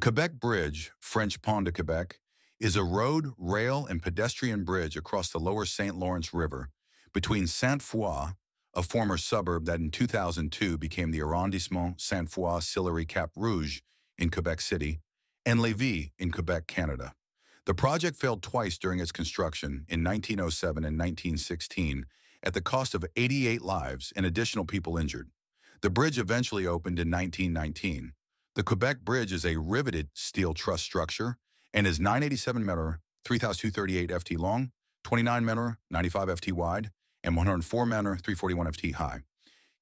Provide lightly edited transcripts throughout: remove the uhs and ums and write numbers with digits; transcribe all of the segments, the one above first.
Quebec Bridge, French Pont de Quebec, is a road, rail, and pedestrian bridge across the lower St. Lawrence River between Sainte-Foy, a former suburb that in 2002 became the arrondissement Sainte-Foy, Sillery, Cap-Rouge in Quebec City, and Lévis in Quebec, Canada. The project failed twice during its construction in 1907 and 1916 at the cost of 88 lives and additional people injured. The bridge eventually opened in 1919. The Quebec Bridge is a riveted steel truss structure and is 987 meter, 3,238 ft long, 29 meter, 95 ft wide, and 104 meter, 341 ft high.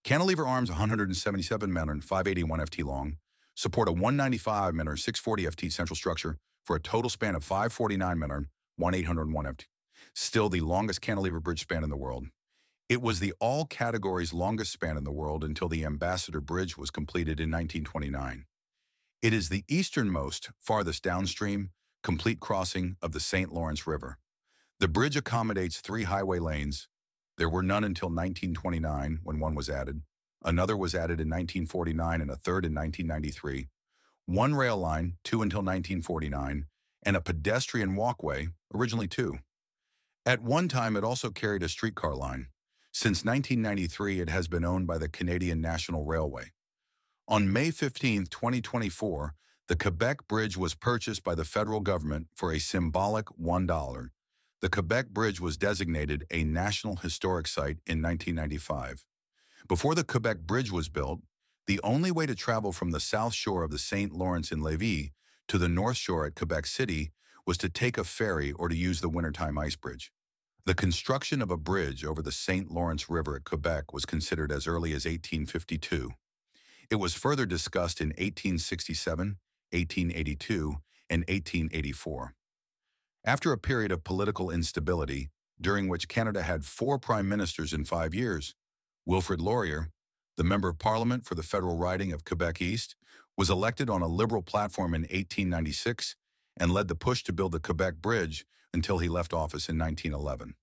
Cantilever arms 177 meter, 581 ft long, support a 195 meter, 640 ft central structure for a total span of 549 meter, 1801 ft. Still the longest cantilever bridge span in the world. It was the all categories longest span in the world until the Ambassador Bridge was completed in 1929. It is the easternmost, farthest downstream, complete crossing of the St. Lawrence River. The bridge accommodates 3 highway lanes. There were none until 1929 when one was added. Another was added in 1949 and a third in 1993. 1 rail line, 2 until 1949, and a pedestrian walkway, originally 2. At one time, it also carried a streetcar line. Since 1993, it has been owned by the Canadian National Railway. On May 15, 2024, the Quebec Bridge was purchased by the federal government for a symbolic $1. The Quebec Bridge was designated a National Historic Site in 1995. Before the Quebec Bridge was built, the only way to travel from the south shore of the St. Lawrence in Lévis to the north shore at Quebec City was to take a ferry or to use the wintertime ice bridge. The construction of a bridge over the St. Lawrence River at Quebec was considered as early as 1852. It was further discussed in 1867, 1882, and 1884. After a period of political instability, during which Canada had 4 prime ministers in 5 years, Wilfrid Laurier, the Member of Parliament for the federal riding of Quebec East, was elected on a Liberal platform in 1896 and led the push to build the Quebec Bridge until he left office in 1911.